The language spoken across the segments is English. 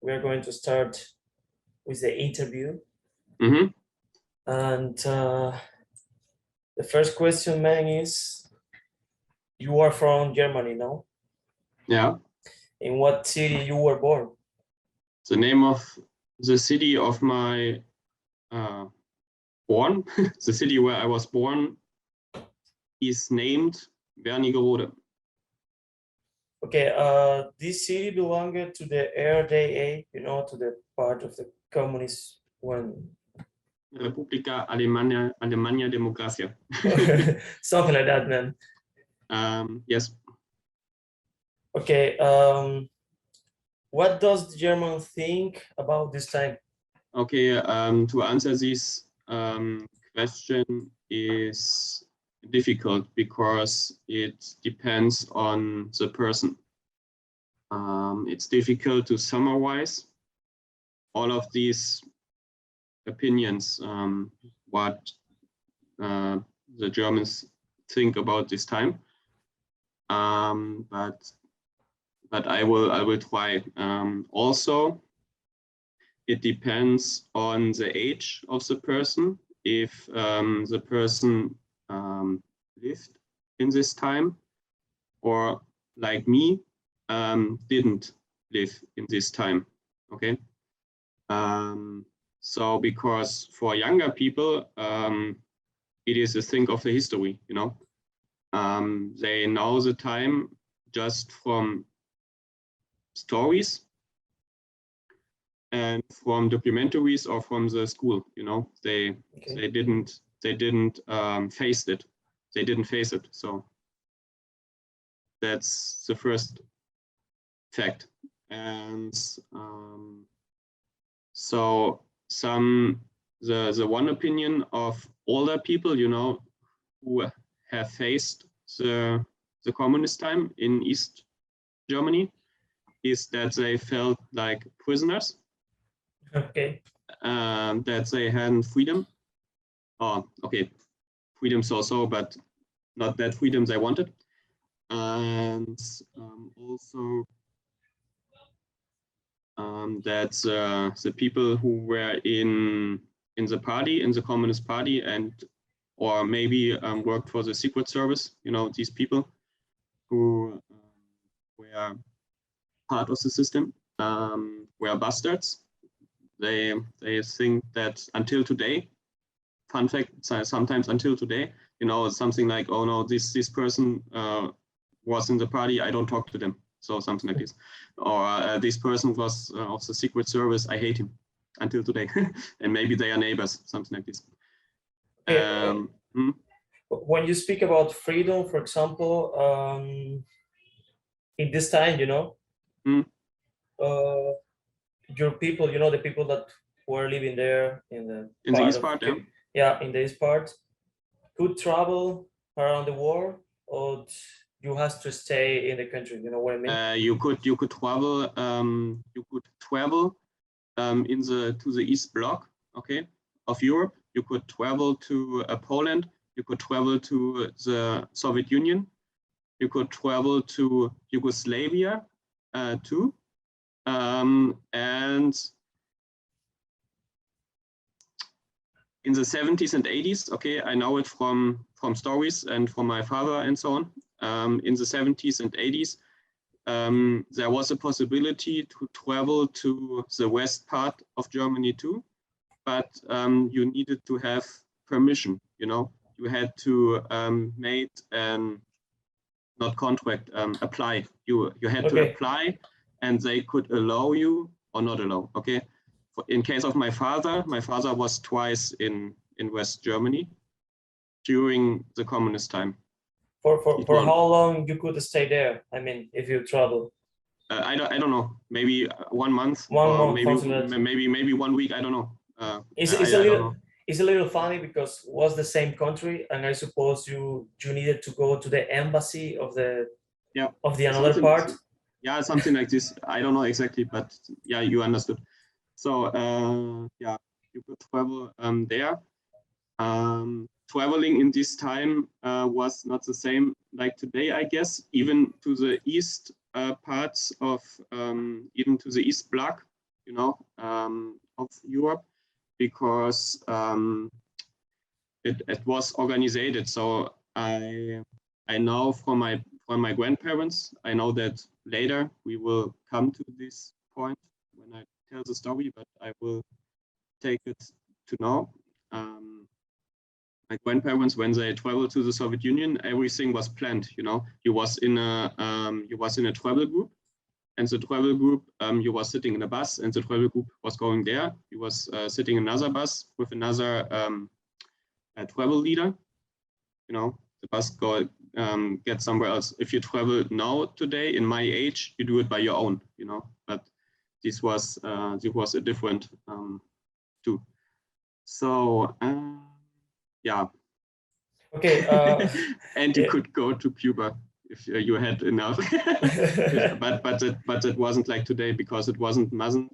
we are going to start with the interview. Mm-hmm. And the first question, man, is you are from Germany, no? Yeah. In what city you were born? The name of the city of my born, the city where I was born, is named Wernigerode. Okay, this city belonged to the RDA, you know, to the part of the communist one. Republika Alemania Demokracia. Something like that, man. Yes. Okay, what does the German think about this time? Okay, to answer this question is difficult because it depends on the person. It's difficult to summarize all of these opinions, what the Germans think about this time. But I will try. Also, it depends on the age of the person. If the person lived in this time, or like me, didn't live in this time. Okay. So because for younger people, it is a thing of the history, you know. They know the time just from stories and from documentaries or from the school, you know. They didn't face it. They didn't face it. So that's the first fact. And so the one opinion of older people, you know, who have faced the communist time in East Germany, is that they felt like prisoners. Okay. That they hadn't freedom. Oh, okay, freedom so, but not that freedom they wanted. And also that the people who were in the party, in the Communist Party, and or maybe worked for the Secret Service, you know, these people who were part of the system were bastards. They think that until today, fun fact, sometimes until today, you know, something like, oh no, this person was in the party, I don't talk to them. So something like this. Or this person was of the Secret Service, I hate him until today. And maybe they are neighbors, something like this. When you speak about freedom, for example, in this time, you know, your people, you know, the people that were living there in the east part, yeah, in the east part, could travel around the world, or you have to stay in the country. You know what I mean? You could travel. You could travel to the East Bloc, okay, of Europe. You could travel to Poland. You could travel to the Soviet Union. You could travel to Yugoslavia too. And in the 70s and 80s, okay, I know it from stories and from my father and so on. In the 70s and 80s, there was a possibility to travel to the west part of Germany too, but you needed to have permission, you know. You had to make not contract, apply. You had to apply, and they could allow you or not allow, okay? In case of my father was twice in West Germany during the communist time. For how long you could stay there? I mean, if you travel. I don't know. Maybe 1 month. Maybe 1 week. I don't know. It's a little funny because it was the same country, and I suppose you needed to go to the embassy of the another part. Yeah, something like this. I don't know exactly, but yeah, you understood. So yeah, you could travel there. Traveling in this time was not the same like today, I guess. Even to the east parts of, even to the East Bloc, you know, of Europe, because it was organized. So I know from my grandparents, I know that later we will come to this point when I tell the story, but I will take it to now. My grandparents, when they traveled to the Soviet Union, everything was planned. You know, you was in a travel group, and the travel group, you was sitting in a bus, and the travel group was going there. You was sitting in another bus with another travel leader. You know, the bus go get somewhere else. If you travel now today, in my age, you do it by your own. You know, but this was a different too. So. Yeah. Okay. And you could go to Cuba if you had enough. but it wasn't like today, because it wasn't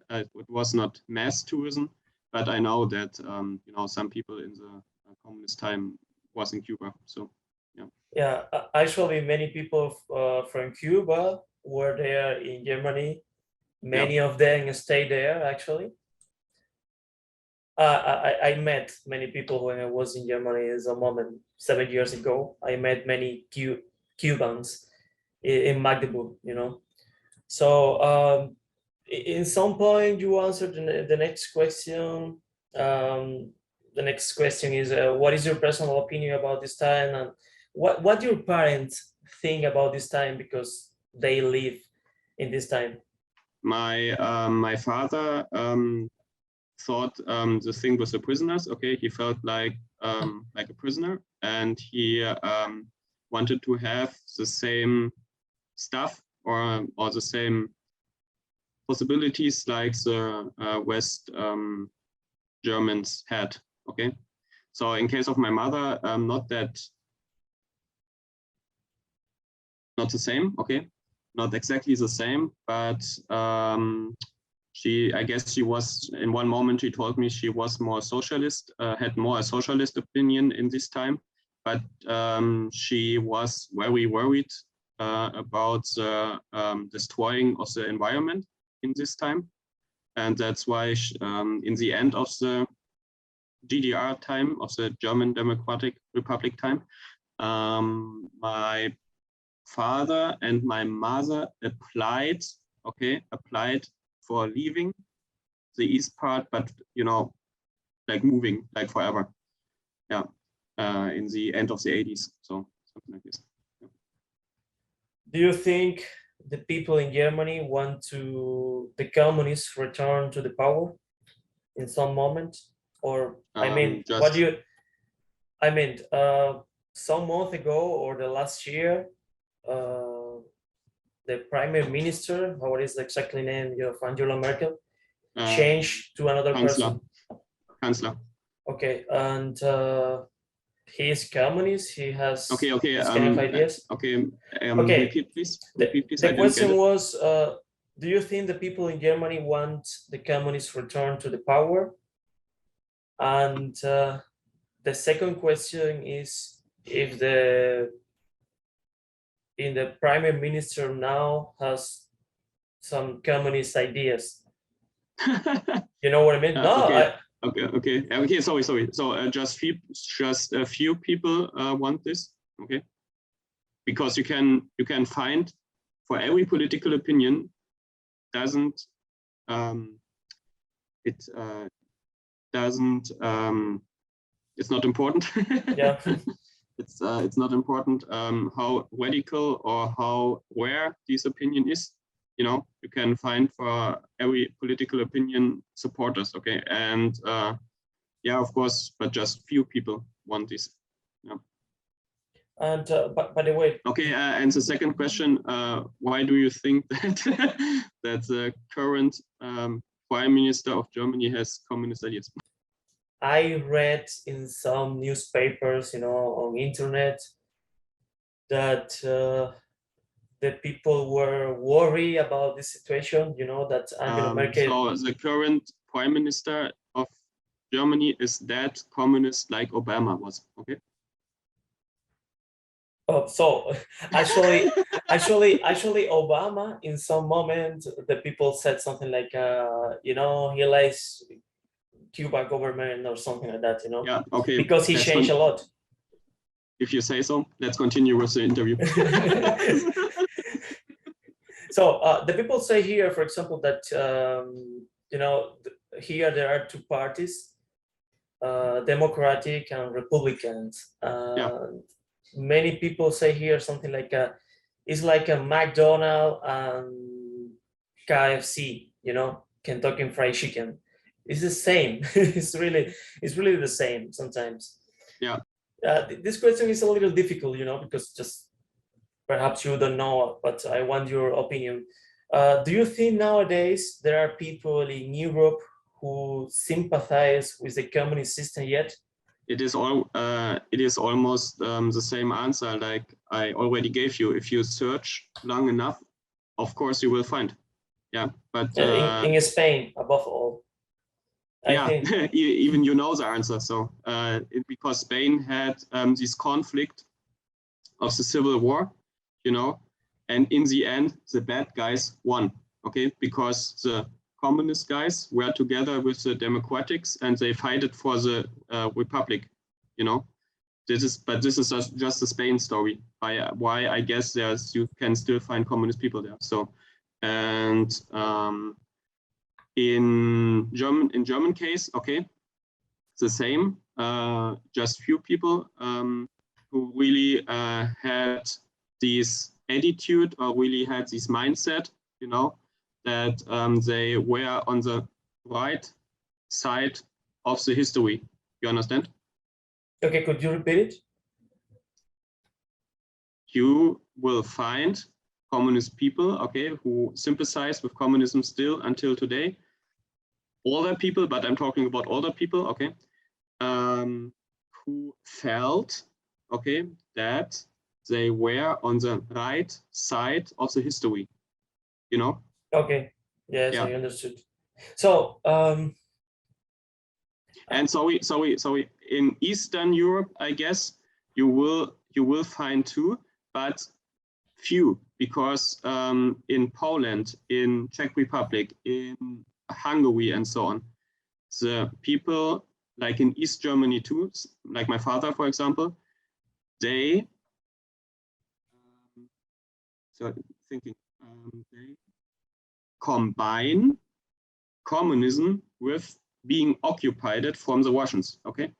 it was not mass tourism. But I know that you know, some people in the communist time was in Cuba. So yeah. Yeah. Actually, many people from Cuba were there in Germany. Many of them stayed there actually. I met many people when I was in Germany as a moment 7 years ago. I met many Cubans in Magdeburg, you know. So in some point you answered the next question. The next question is, what is your personal opinion about this time, and what do your parents think about this time because they live in this time? My father thought the thing with the prisoners. Okay, he felt like a prisoner, and he wanted to have the same stuff or the same possibilities like the West Germans had. Okay, so in case of my mother, not the same. Okay, not exactly the same, but I guess she was, in one moment she told me she was more socialist, had more a socialist opinion in this time, but she was very worried about the destroying of the environment in this time. And that's why in the end of the GDR time, of the German Democratic Republic time, my father and my mother applied for leaving the east part, but you know, like moving like forever. Yeah, in the end of the 80s, so something like this. Yeah. Do you think the people in Germany want the communists return to the power in some moment? Or I mean, what do you? I mean, some month ago or the last year, the Prime Minister, what is the exactly name of Angela Merkel, changed to another person. Chancellor. Okay, and he is communist. He has this kind of ideas. Okay. Repeat, please. The question was, do you think the people in Germany want the communists return to the power? And the second question is if the Prime Minister now has some communist ideas. You know what I mean? No. Okay. Sorry. So just a few people want this. Okay. Because you can find, for every political opinion, it's not important. Yeah. It's not important how radical or how rare this opinion is. You know, you can find for every political opinion supporters. Okay, and yeah, of course, but just few people want this. Yeah. And by the way. Okay, and the second question: why do you think that the current Prime Minister of Germany has communist ideas? I read in some newspapers, you know, on internet, that the people were worried about this situation, you know, that Angela Merkel. So the current Prime Minister of Germany is that communist like Obama was, okay? Oh, so actually, Obama, in some moment, the people said something like, he likes Cuba government or something like that, Yeah, okay. because he changed a lot. If you say so, let's continue with the interview. So the people say here, for example, that here there are two parties, Democratic and Republicans. Many people say here something like it's like a McDonald's and KFC, Kentucky Fried Chicken. It's the same. it's really the same sometimes. Yeah. This question is a little difficult, because just perhaps you don't know, but I want your opinion. Do you think nowadays there are people in Europe who sympathize with the communist system yet? It is almost the same answer like I already gave you. If you search long enough, of course you will find. Yeah, but in Spain, above all. I think. Even you know the answer. So because Spain had this conflict of the civil war, and in the end the bad guys won. Okay, because the communist guys were together with the democratics and they fought for the republic. This is just the Spain story. Why I guess you can still find communist people there. So, and in German case, okay, the same. Just few people who really had this attitude or really had this mindset, that they were on the right side of the history. You understand? Okay, could you repeat it? You will find communist people, okay, who sympathize with communism still until today. Older people, but I'm talking about older people, okay, who felt, okay, that they were on the right side of the history, Okay, yes, yeah. I understood. So, and sorry, in Eastern Europe, I guess you will find too, but few, because in Poland, in Czech Republic, in Hungary, and so on, the people like in East Germany too, like my father, for example, they they combine communism with being occupied from the Russians. Okay.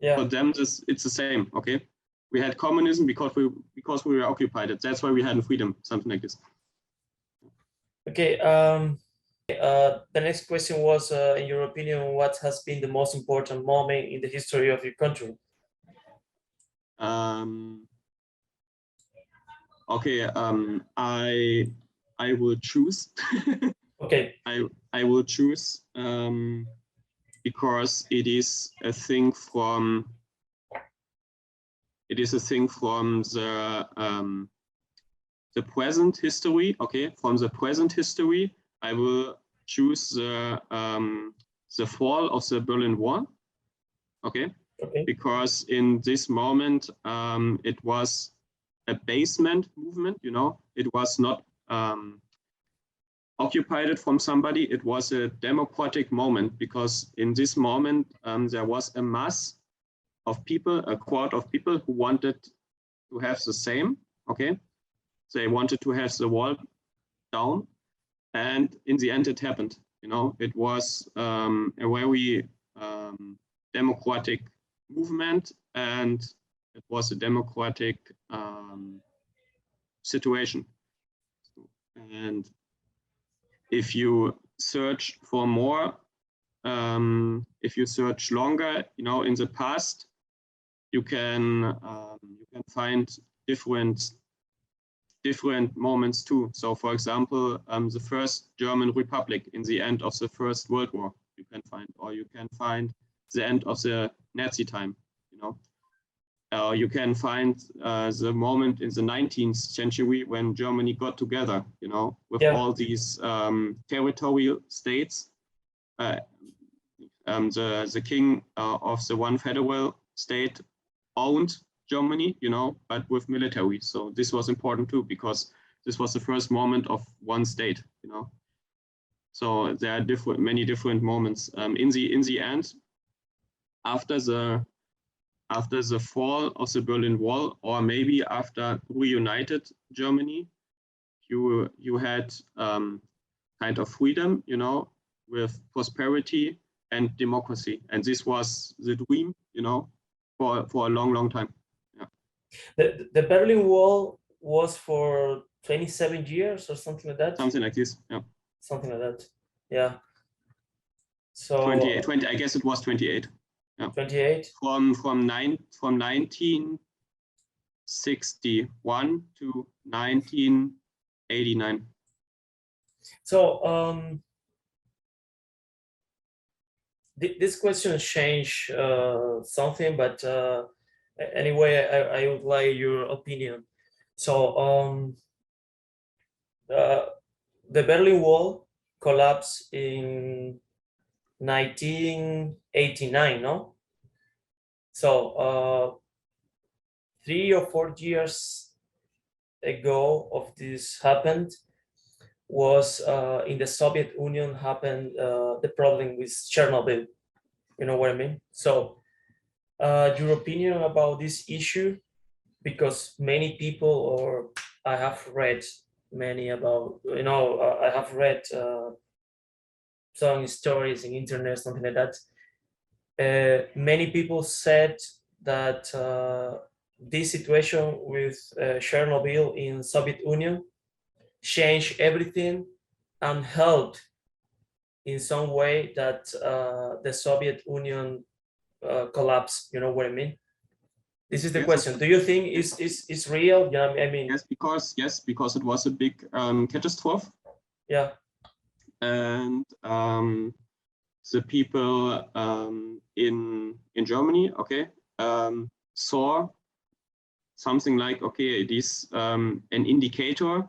Yeah. For them, it's the same. Okay. We had communism because we were occupied. That's why we had freedom, something like this. Okay. The next question was, in your opinion, what has been the most important moment in the history of your country? Okay. I will choose. Okay. I will choose because it is a thing from the present history. Okay, from the present history, I will choose the fall of the Berlin Wall. Okay, because in this moment it was a basement movement. It was not occupied from somebody. It was a democratic moment, because in this moment there was a mass of people, a crowd of people who wanted to have the same. Okay, they wanted to have the wall down, and in the end it happened. It was a very democratic movement, and it was a democratic situation. And if you search for more, if you search longer, in the past, you can find different moments too. So, for example, the first German Republic in the end of the First World War, you can find, or you can find the end of the Nazi time. You can find the moment in the 19th century when Germany got together, with all these territorial states. The king of the one federal state owned Germany, you know, but with military. So this was important too, because this was the first moment of one state, you know. So there are many different moments. In the end, after the fall of the Berlin Wall, or maybe after reunited Germany, you had kind of freedom, you know, with prosperity and democracy, and this was the dream, you know, for a long time. Yeah. The Berlin Wall was for 27 years or something like that. Something like this. Yeah. Something like that. Yeah. So 20, I guess it was 28. Yeah. 28. From 1961 to 1989. So this question changed something, but anyway, I would like your opinion. So the Berlin Wall collapsed in 1989, no? So 3 or 4 years ago of this happened was in the Soviet Union happened the problem with Chernobyl. You know what I mean? So your opinion about this issue, because many people, or I have read many about, you know, I have read some stories in internet, something like that. Many people said that this situation with Chernobyl in Soviet Union changed everything and helped in some way that the Soviet Union collapsed. You know what I mean? This is the question. Do you think is real? Yeah, I mean. Yes, because it was a big catastrophe. Yeah. And the people in Germany, okay, saw something like, okay, it is an indicator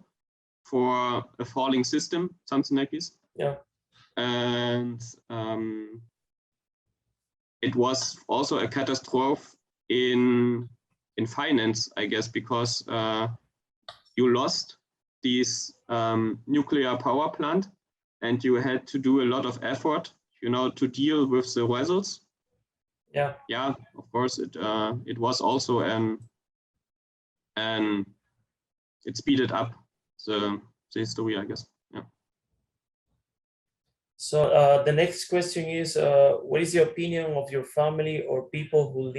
for a falling system, something like this. Yeah. And it was also a catastrophe in finance, I guess, because you lost this nuclear power plant, and you had to do a lot of effort, you know, to deal with the results. Yeah. Yeah, of course, it was also it speeded up the history, I guess. Yeah. So the next question is, what is the opinion of your family or people who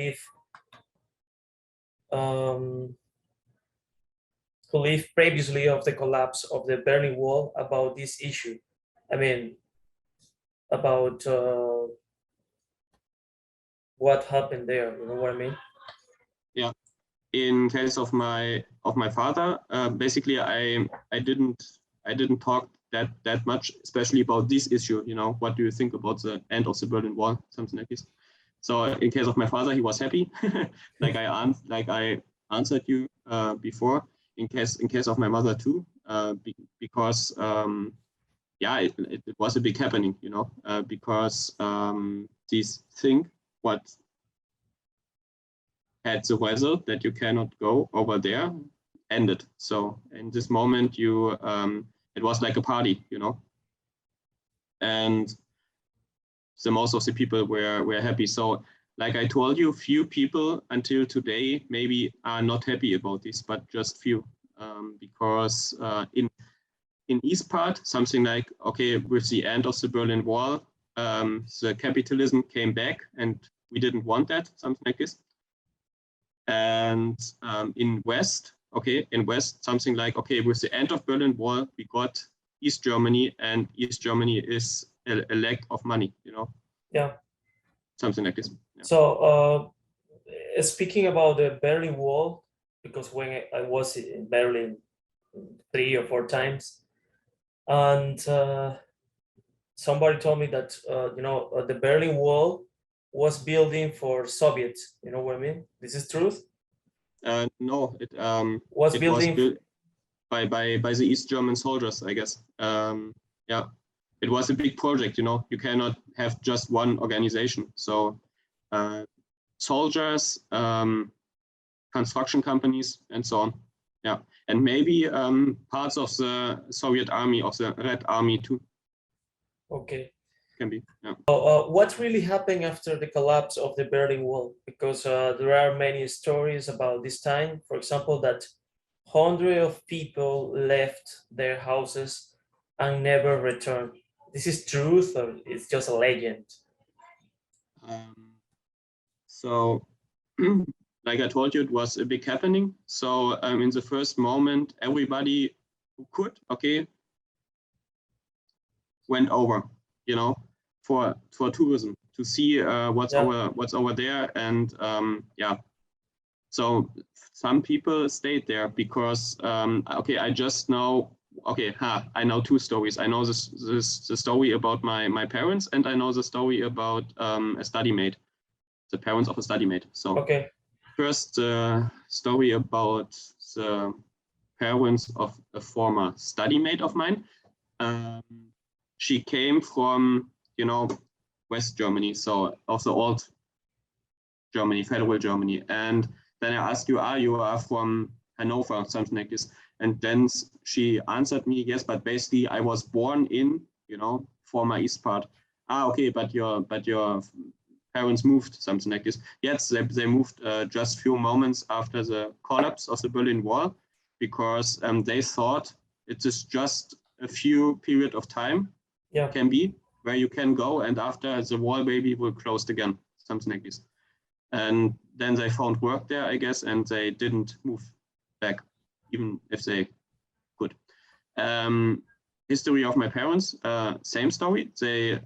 live previously of the collapse of the Berlin Wall about this issue? I mean, about what happened there. You know what I mean? Yeah. In case of my father, basically, I didn't talk that much, especially about this issue. You know, what do you think about the end of the Berlin Wall, something like this. So in case of my father, he was happy, like I answered you before. In case of my mother too, because yeah, it was a big happening, you know, because this thing what had the result that you cannot go over there ended. So in this moment, it was like a party, you know, and the most of the people were happy. So like I told you, few people until today maybe are not happy about this, but just few, because in East part, something like, okay, with the end of the Berlin Wall, the capitalism came back and we didn't want that, something like this. And in West, something like, okay, with the end of Berlin Wall, we got East Germany, and East Germany is a lack of money, you know? Yeah. Something like this. Yeah. So speaking about the Berlin Wall, because when I was in Berlin 3 or 4 times, and somebody told me that you know, the Berlin Wall was building for Soviets. You know what I mean? This is truth. No, it Was it building was built by the East German soldiers, I guess. Yeah, it was a big project. You know, you cannot have just one organization. So soldiers construction companies, and so on. Yeah, and maybe parts of the Soviet army, of the Red Army too. Okay. Can be. Yeah. What really happened after the collapse of the Berlin Wall? Because there are many stories about this time. For example, that hundreds of people left their houses and never returned. This is truth, or it's just a legend? So, like I told you, it was a big happening. So in the first moment, everybody who could, okay, went over, you know, for tourism, to see what's over there, and yeah. So some people stayed there because okay, I just know. Okay, I know two stories. I know the story about my parents, and I know the story about a study mate, the parents of a study mate. So Okay. first, the story about the parents of a former study mate of mine. She came from, you know, West Germany, so of the old Germany, federal Germany. And then I asked you, you are from Hanover, something like this. And then she answered me, yes, but basically I was born in, you know, former East part. Okay, but your parents moved, something like this. Yes, they moved just few moments after the collapse of the Berlin Wall, because they thought it is just a few period of time, can be, where you can go, and after the wall maybe will close again, something like this. And then they found work there, I guess, and they didn't move back, even if they could. History of my parents, same story. They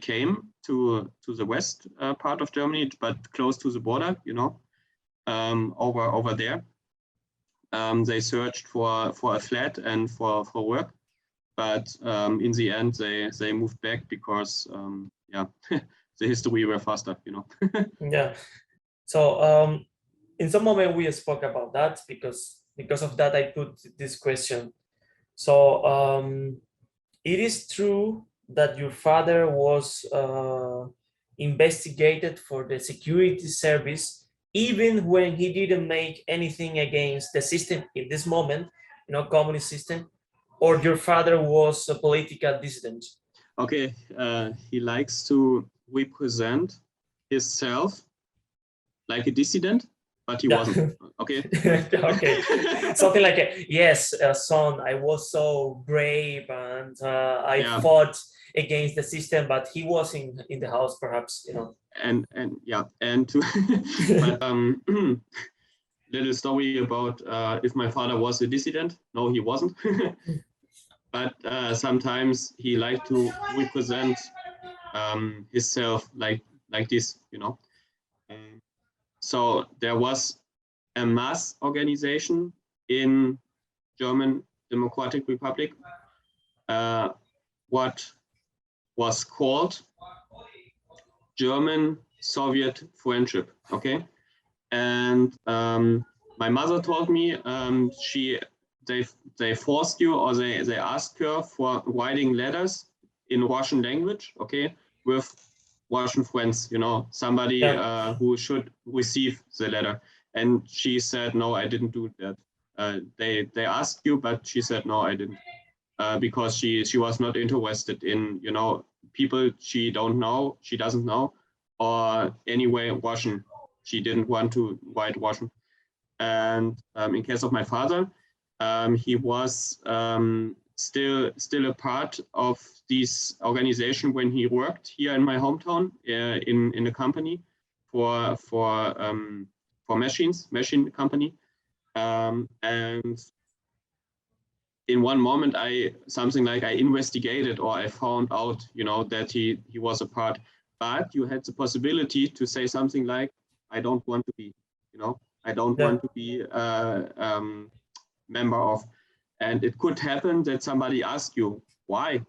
came to the west part of Germany, but close to the border, you know, over there. They searched for a flat and for work, but in the end they moved back because yeah, the history were faster, you know. Yeah. So in some moment we spoke about that, because of that I put this question. So it is true that your father was investigated for the security service, even when he didn't make anything against the system in this moment, you know, communist system, or your father was a political dissident? Okay, he likes to represent himself like a dissident, but he wasn't. Okay. Okay. Something like, yes, son, I was so brave and I fought against the system, but he was in the house, perhaps, you know. And yeah, and to but little story about if my father was a dissident. No, he wasn't. But sometimes he liked to represent himself like this, you know. So there was a mass organization in German Democratic Republic, what was called German Soviet Friendship. Okay, and my mother told me they forced you, or they asked her for writing letters in Russian language. Okay, with Russian friends, you know, somebody who should receive the letter. And she said, no, I didn't do that. They asked you, but she said, no, I didn't, because she was not interested in, you know, people she doesn't know, or anyway Russian. She didn't want to write Russian. And in case of my father, he was still a part of this organization when he worked here in my hometown in a company for machine company. And in one moment I investigated, or I found out, you know, that he was a part, but you had the possibility to say something like, I don't want to be, you know, I don't want to be a member of. And it could happen that somebody asks you, why?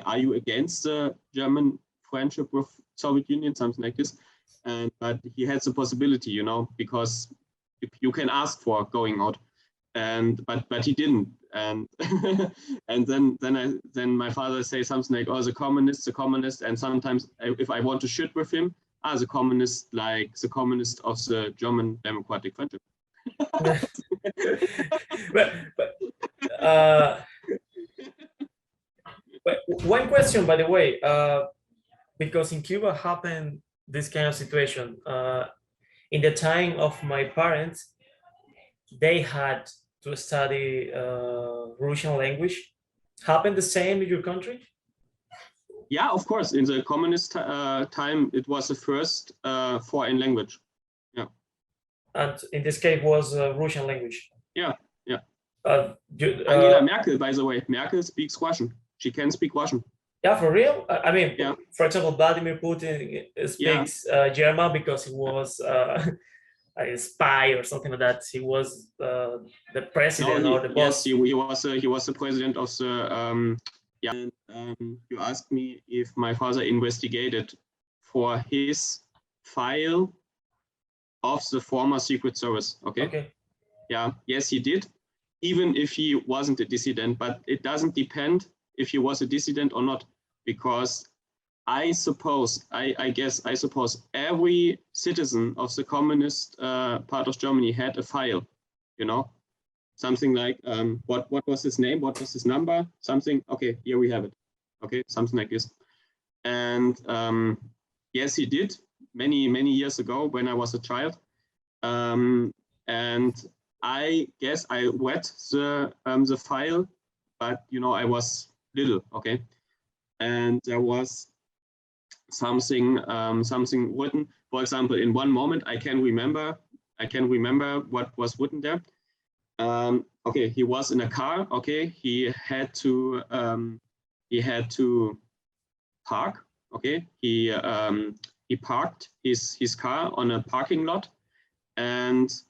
Are you against the German friendship with Soviet Union, something like this? And but he had the possibility, you know, because you can ask for going out, and but he didn't. And and then my father say something like, oh, the communist, and sometimes if I want to shoot with him, the communist, like the communist of the German Democratic Friendship. but uh, but one question, by the way, because in Cuba happened this kind of situation. In the time of my parents, they had to study Russian language. Happened the same in your country? Yeah, of course. In the communist time, it was the first foreign language. And in this case was Russian language. Yeah. Angela Angela Merkel, by the way, Merkel speaks Russian. She can speak Russian. Yeah, for real? I mean, Yeah. for example, Vladimir Putin speaks German because he was a spy or something like that. He was the president or the boss. Yes, he was the president of the you asked me if my father investigated for his file of the former Secret Service. Okay. Yeah. Yes, he did. Even if he wasn't a dissident, but it doesn't depend if he was a dissident or not, because I suppose every citizen of the communist part of Germany had a file, something like what was his name, what was his number, something. Okay, here we have it. Okay, something like this. And yes, he did many years ago when I was a child. And I guess I read the file, but I was little. Okay, and there was something written. For example, in one moment I can remember what was written there. Okay, he was in a car. Okay, he had to park. Okay, he parked his car on a parking lot, and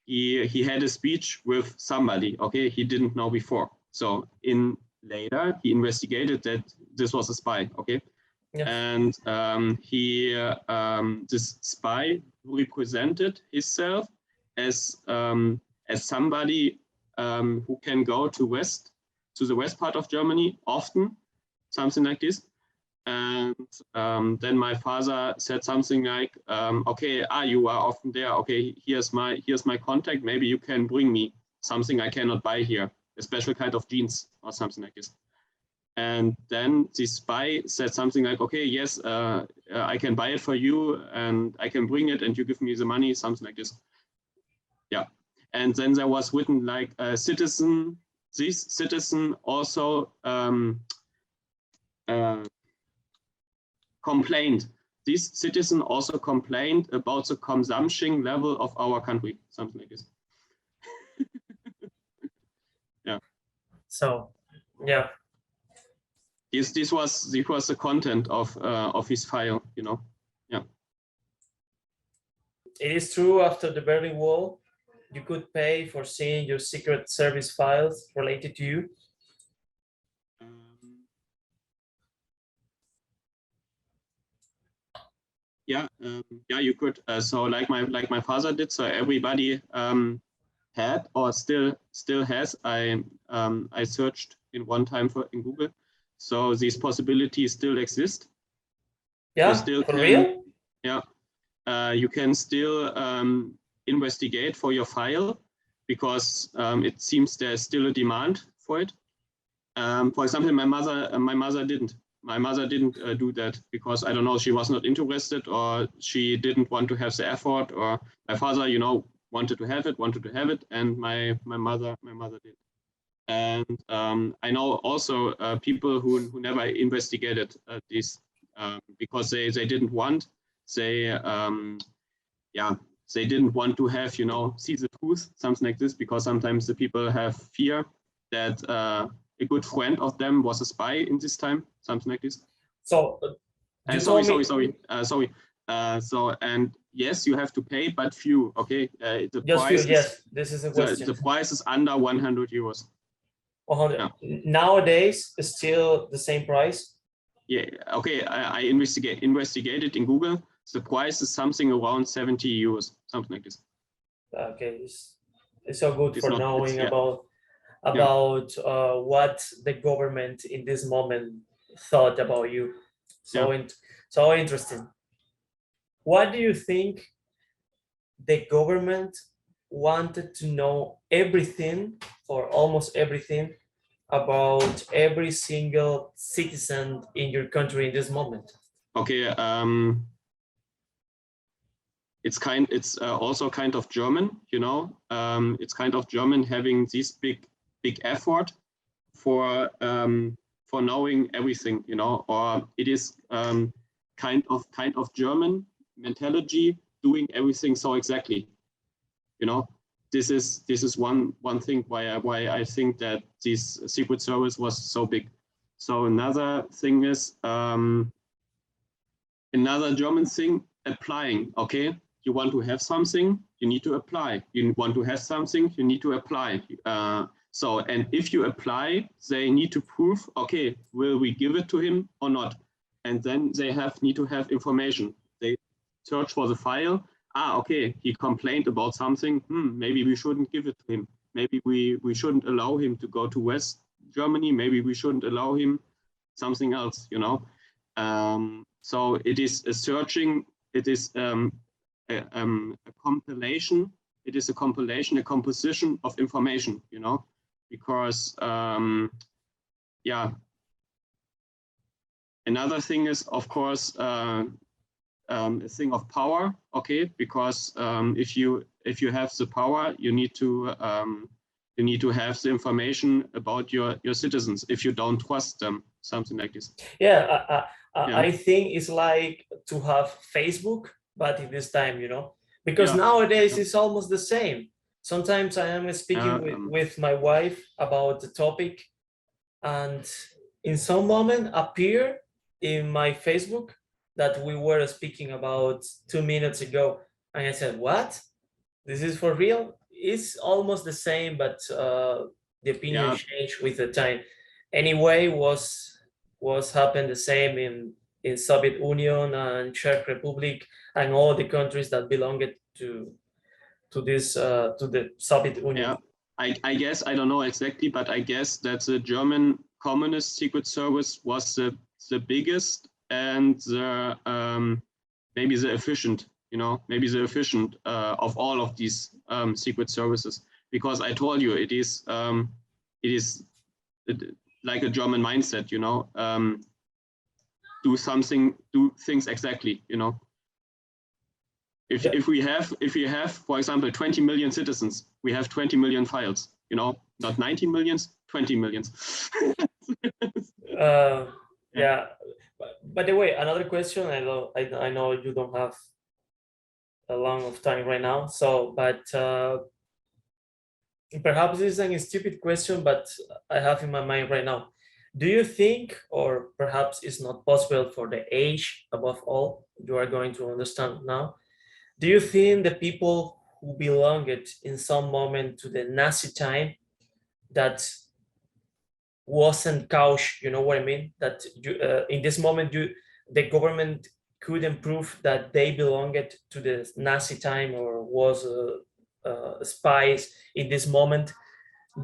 he had a speech with somebody. Okay, he didn't know before. So later he investigated that this was a spy. Okay. Yeah. And this spy represented himself as somebody who can go to the west part of Germany often, something like this. And then my father said something like, "Okay, you are often there. Okay, here's my contact. Maybe you can bring me something I cannot buy here, a special kind of jeans or something like this." And then the spy said something like, "Okay, yes, I can buy it for you, and I can bring it, and you give me the money," something like this. Yeah. And then there was written like a citizen. This citizen also complained. This citizen also complained about the consumption level of our country, something like this. Yeah. So, yeah. This was the content of his file, Yeah. It is true, after the Berlin Wall, you could pay for seeing your Secret Service files related to you. Yeah, you could. So like my father did. So everybody had or still has. I searched in one time in Google. So these possibilities still exist. Yeah, for real? Yeah, you can still investigate for your file, because it seems there's still a demand for it. For example, my mother didn't. My mother didn't do that because, I don't know, she was not interested, or she didn't want to have the effort, or my father, wanted to have it, and my mother did. And I know also people who never investigated this because they didn't want, they didn't want to have, see the truth, something like this, because sometimes the people have fear that a good friend of them was a spy in this time, something like this. So, sorry. So, and yes, you have to pay, but few. Okay, the price. Yes, this is a question. The price is under 100 euros. 100. Yeah. Nowadays, it's still the same price. Yeah. Okay, I investigated in Google. The price is something around 70 euros, something like this. Okay, it's so good for knowing about what the government in this moment thought about you. So interesting. why do you think the government wanted to know everything, or almost everything, about every single citizen in your country in this moment? Okay, it's also kind of German, you know. It's kind of German having this big effort for knowing everything, you know, or it is kind of German mentality doing everything so exactly, you know. This is one thing why I think that this Secret Service was so big. So another thing is another German thing, applying. Okay, you want to have something, you need to apply. You want to have something, you need to apply. So, and if you apply, they need to prove, okay, will we give it to him or not? And then they need to have information. They search for the file. Okay, he complained about something. Maybe we shouldn't give it to him. Maybe we shouldn't allow him to go to West Germany. Maybe we shouldn't allow him something else, you know. So it is a searching, it is a compilation, it is a compilation, a composition of information, you know, because, yeah. Another thing is, of course, a thing of power, okay, because if you have the power, you need to have the information about your citizens. If you don't trust them, something like this. Yeah, Yeah. I think it's like to have Facebook, but in this time, you know, because nowadays it's almost the same. Sometimes I am speaking with my wife about the topic, and in some moment appear in my Facebook that we were speaking about 2 minutes ago, and I said, "What? This is for real?" It's almost the same, but the opinion changed with the time. Anyway, was happened the same in Soviet Union and Czech Republic and all the countries that belonged to this to the Soviet Union. Yeah, I guess I don't know exactly, but I guess that the German Communist Secret Service was the biggest and the maybe the efficient, you know, maybe the efficient of all of these secret services, because I told you it is like a German mindset, you know, do things exactly, you know. If we have, for example, 20 million citizens, we have 20 million files, you know, not 19 millions, 20 millions. Yeah. By the way, another question. I know you don't have a long of time right now, so but perhaps this is a stupid question, but I have in my mind right now. Do you think, or perhaps it's not possible for the age above all, you are going to understand now. Do you think the people who belonged in some moment to the Nazi time that wasn't couched, you know what I mean? That you, in this moment, the government couldn't prove that they belonged to the Nazi time or was spies in this moment,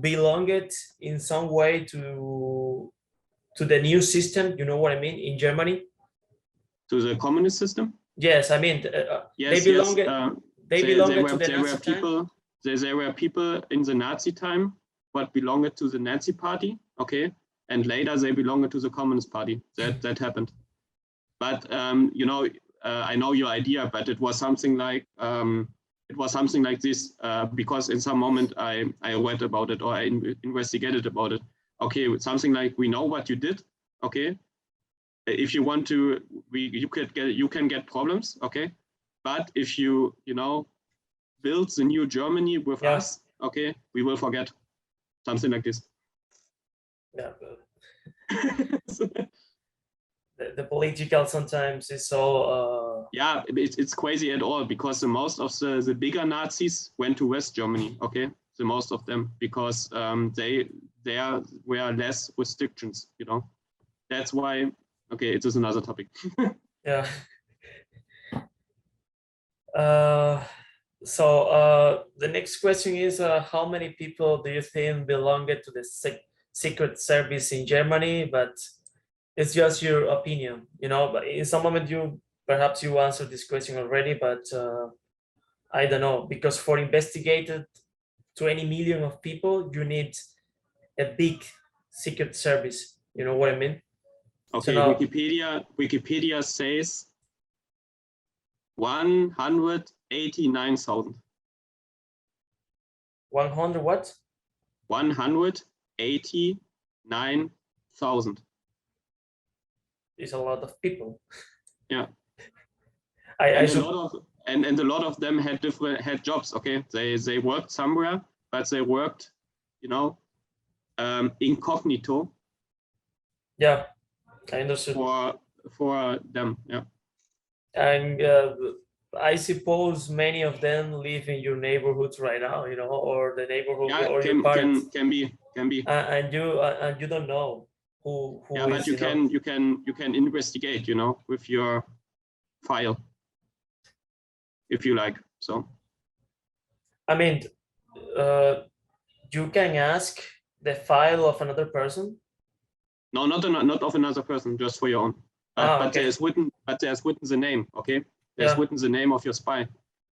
belonged in some way to the new system, you know what I mean, in Germany? To the communist system? Yes, I mean, yes, they belonged. Yes. They belonged to the there Nazi were people. There were people in the Nazi time, but belonged to the Nazi party. Okay, and later they belonged to the Communist Party. That happened. But you know, I know your idea, but it was something like this because in some moment I read about it or I investigated about it. Okay, something like, we know what you did. Okay, if you want to, you can get problems. Okay, but if you know, build the new Germany with us, okay, we will forget, something like this. Yeah. The political sometimes is so yeah, it's crazy at all, because the most of the bigger Nazis went to West Germany. Okay, the most of them, because there were less restrictions, you know. That's why. Okay, it is another topic. Yeah. So the next question is, how many people do you think belonged to the secret service in Germany? But it's just your opinion, you know. But in some moment perhaps you answered this question already, but I don't know, because for investigated 20 million of people, you need a big secret service. You know what I mean? Okay, now, Wikipedia says 189,000. 100 what? 189,000. Is a lot of people. Yeah. I And should, a lot of them had jobs. Okay, they worked somewhere, but they worked, you know, incognito. Yeah, I understood. For them. Yeah. And I suppose many of them live in your neighborhoods right now, you know, or the neighborhood Yeah, or your parents. can be. And you don't know who Yeah, is, but you can investigate, you know, with your file, if you like. So. I mean, you can ask the file of another person. No, not of another person, just for your own. But Okay. there's written the name. Okay, there's Yeah. written the name of your spy.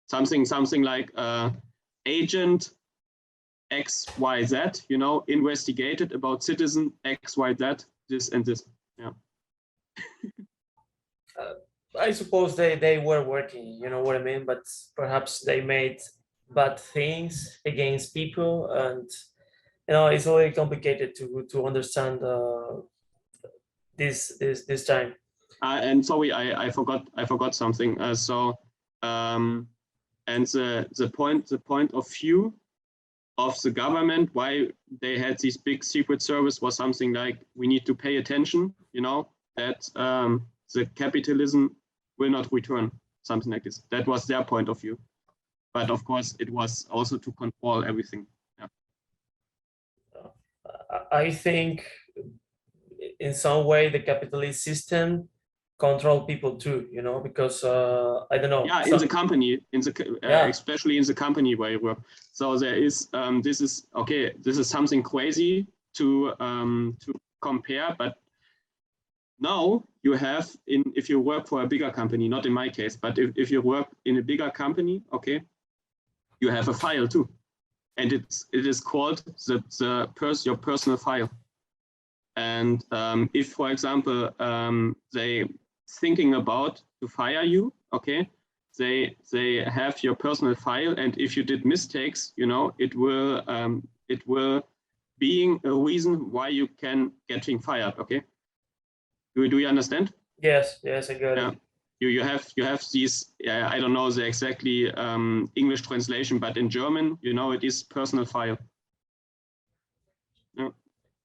Something like agent XYZ. You know, investigated about citizen XYZ. This and this. Yeah. I suppose they were working. You know what I mean? But perhaps they made bad things against people, and you know it's really complicated to understand this time. And sorry, I forgot something. And the point of view of the government, why they had this big secret service, was something like, we need to pay attention, you know, that the capitalism will not return, something like this. That was their point of view. But of course, it was also to control everything. Yeah. I think in some way the capitalist system control people too, you know, because I don't know. Yeah, in the company, Yeah. especially in the company where you work. So there is this is something crazy to compare, but now you have if you work for a bigger company, not in my case, but if you work in a bigger company, okay, you have a file too, and it is called your personal file. And if, for example, they thinking about to fire you, okay, they have your personal file, and if you did mistakes, you know, it will being a reason why you can getting fired. Okay, do you understand? Yes, I got it. You have these. I don't know the exactly English translation, but in German, you know, it is personal file.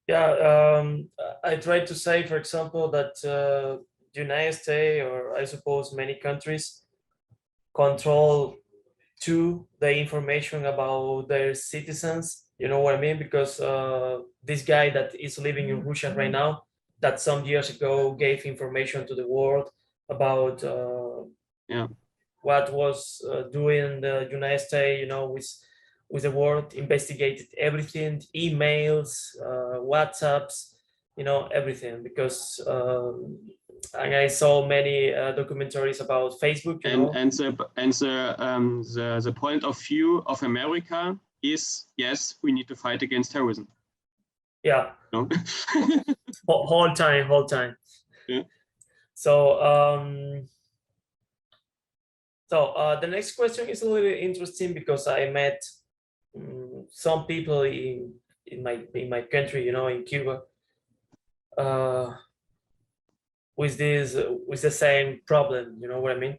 Yeah, I tried to say, for example, that the United States, or I suppose many countries, control the information about their citizens. You know what I mean? Because this guy that is living in Russia right now, that some years ago gave information to the world about what was doing the United States, you know, with the world, investigated everything, emails, WhatsApps, you know, everything. Because and I saw many documentaries about Facebook, you know. And the point of view of America is, yes, we need to fight against terrorism. Yeah. No? whole time. Yeah. So the next question is a little interesting, because I met some people in my country, you know, in Cuba, with the same problem. You know what I mean?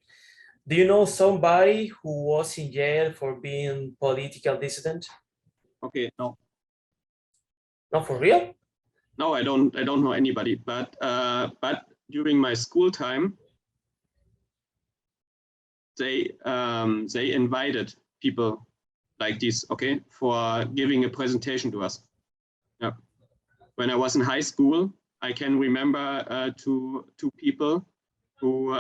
Do you know somebody who was in jail for being political dissident? Okay, no. No, for real? No, I don't know anybody. But during my school time, they invited people like this, okay, for giving a presentation to us. Yeah. When I was in high school, I can remember two people who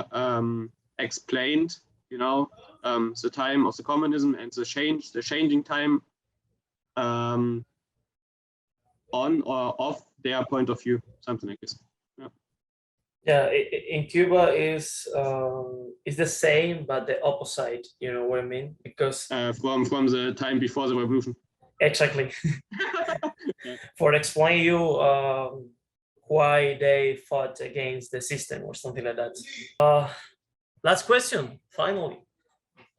explained, you know, the time of the communism and the changing time on or off their point of view, something like this. Yeah. Yeah, in Cuba is the same, but the opposite. You know what I mean? Because From the time before the revolution. exactly Yeah. for explain you why they fought against the system or something like that. Last question, finally.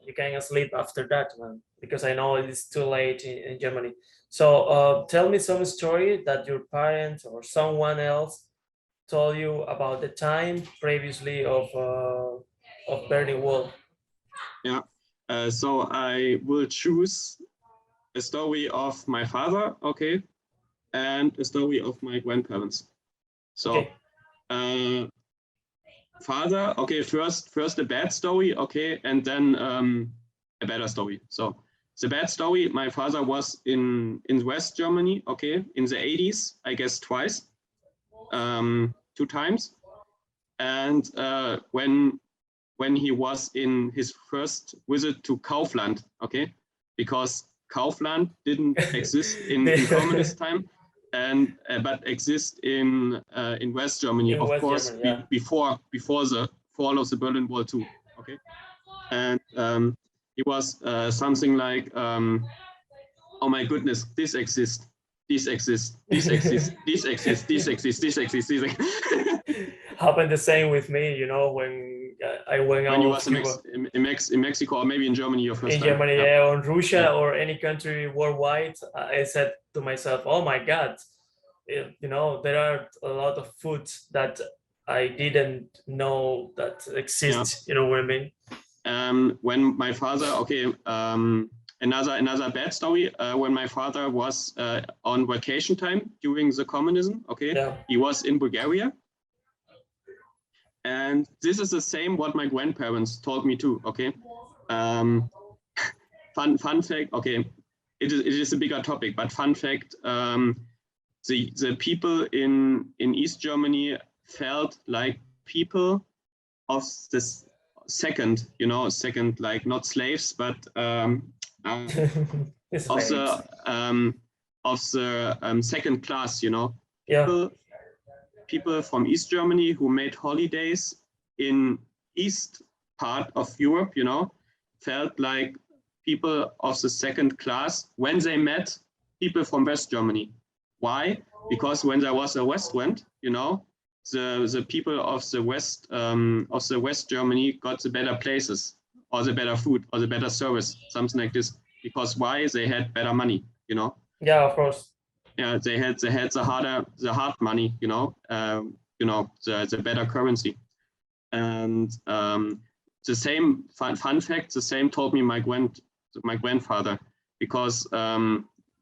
You can sleep after that, man, because I know it's too late in Germany. So tell me some story that your parents or someone else told you about the time previously of Berlin Wall. Yeah. So I will choose a story of my father, okay, and a story of my grandparents. So Okay. Father, okay, first a bad story, okay, and then a better story. So the bad story, my father was in West Germany, okay, in the 80s, I guess twice, 2 times. And when he was in his first visit to Kaufland, okay, because Kaufland didn't exist in communist time, and but exist in West Germany, In of West course, Germany, yeah. before the fall of the Berlin Wall too, okay, and he was something like, oh my goodness, this exists. This exists, this exists, this exists, this exists, this exists, this exists. Happened the same with me, you know, when I went When out you of was in, Cuba. in Mexico or maybe in Germany your first In time. Germany, Yeah. yeah, or Russia Yeah. or any country worldwide, I said to myself, "Oh my God, you know, there are a lot of foods that I didn't know that exist." You know what I mean? When my father, okay, another bad story. When my father was on vacation time during the communism, okay, Yeah. he was in Bulgaria. And this is the same what my grandparents told me too, okay. Fun fact, okay, it is a bigger topic, but fun fact, the people in East Germany felt like people of this second, second, like not slaves, but It's of late. the second class, Yeah. people from East Germany who made holidays in east part of Europe, felt like people of the second class when they met people from West Germany. Why? Because when there was a west wind, the people of the West Germany got the better places or the better food or the better service, something like this. Because why? They had better money, Yeah, of course. Yeah, they had the hard money, the better currency. And the same fun fact, the same told me my grandfather, because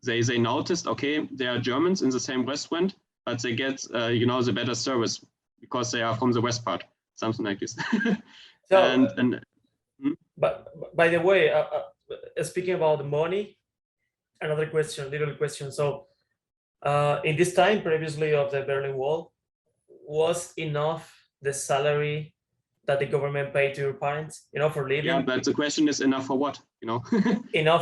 they noticed, okay, they are Germans in the same West Wind, but they get the better service because they are from the west part, something like this. So, and but by the way, speaking about the money, another question, little question. So, in this time previously of the Berlin Wall, was enough the salary that the government paid to your parents, for living? yeah, but the question is, enough for what, Enough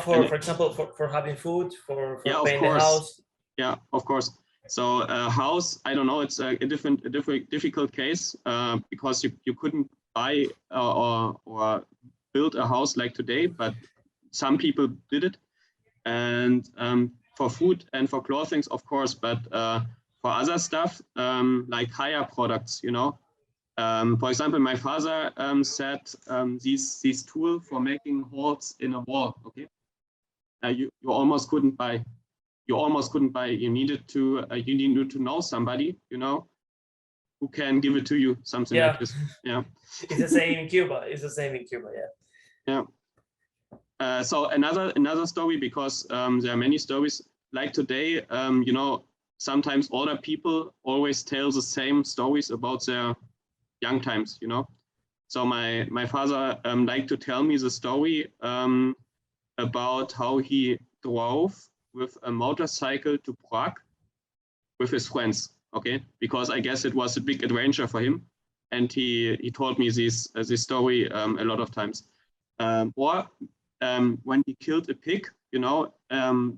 And for example, for having food, for yeah, of paying the course. house? Yeah, of course. So house, I don't know, it's a difficult case because you couldn't buy or build a house like today, but some people did it. And for food and for clothing, of course, but for other stuff, like higher products, for example, my father said these tool for making holes in a wall, okay? You almost couldn't buy. You needed to know somebody, who can give it to you, something like this. Yeah. It's the same in Cuba. It's the same in Cuba. Yeah. Yeah. So another story, because there are many stories like today. Sometimes older people always tell the same stories about their young times. So my father liked to tell me the story about how he drove with a motorcycle to Prague with his friends, okay? Because I guess it was a big adventure for him. And he told me this story a lot of times. Or when he killed a pig,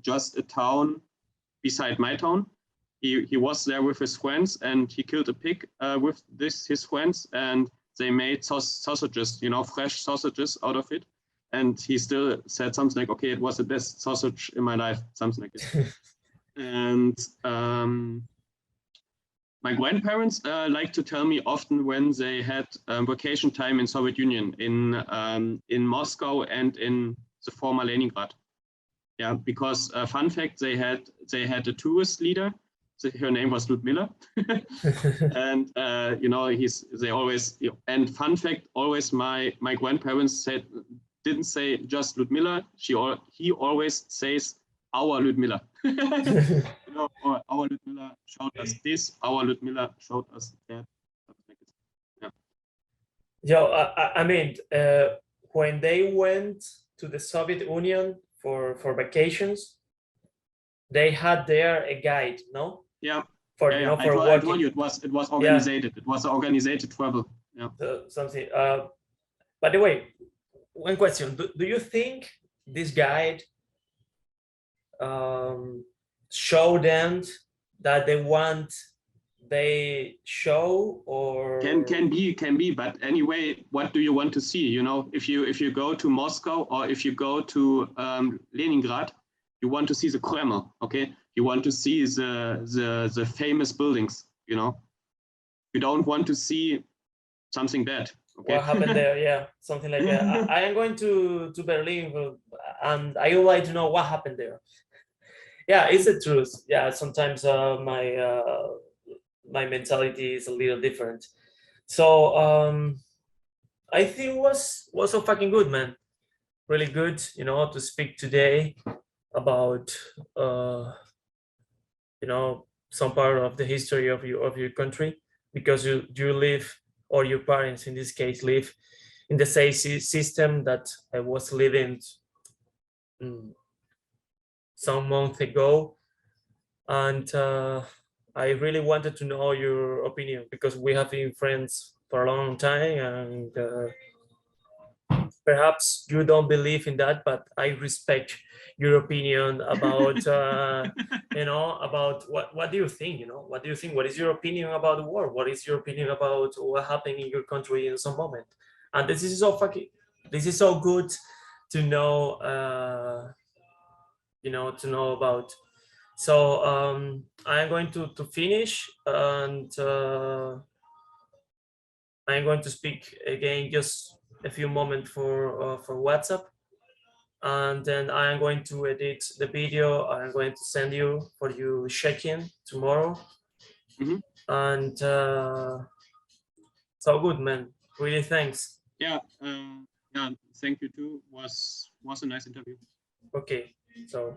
just a town beside my town, he was there with his friends and he killed a pig with his friends, and they made sausages, fresh sausages out of it. And he still said something like, okay, it was the best sausage in my life, something like this. And my grandparents like to tell me often when they had vacation time in Soviet Union, in Moscow and in the former Leningrad. Yeah, because fun fact, they had a tourist leader. Her name was Ludmilla, and they always, and fun fact, always my grandparents didn't say just Ludmilla. He always says our Ludmilla. Or our Ludmilla showed us this. Our Ludmilla showed us that. Yeah. Yo, I mean, when they went to the Soviet Union for vacations, they had there a guide, no? Yeah. For yeah. for I told you it was organized. Yeah. It was an organized travel. Yeah. Something. By the way, one question: Do you think this guide show them that they show, or can be, but anyway, what do you want to see? If you go to Moscow or if you go to Leningrad, you want to see the Kremlin, okay? You want to see the famous buildings, You don't want to see something bad. Okay? What happened there? Yeah, something like that. I am going to Berlin, and I would like to know what happened there. Yeah, it's the truth. Yeah, sometimes my mentality is a little different. So I think was so fucking good, man. Really good, to speak today about some part of the history of your country, because you live, or your parents in this case live in the same system that I was living some months ago. And I really wanted to know your opinion, because we have been friends for a long time, and perhaps you don't believe in that, but I respect your opinion about about what do you think, what do you think, what is your opinion about the war, what is your opinion about what happened in your country in some moment. And this is so good to know, to know about. So I'm going to finish, and I'm going to speak again just a few moments for WhatsApp, and then I am going to edit the video. I'm going to send you for you check-in tomorrow. And so good, man. Really, thanks. Yeah, thank you too. Was a nice interview. Okay, so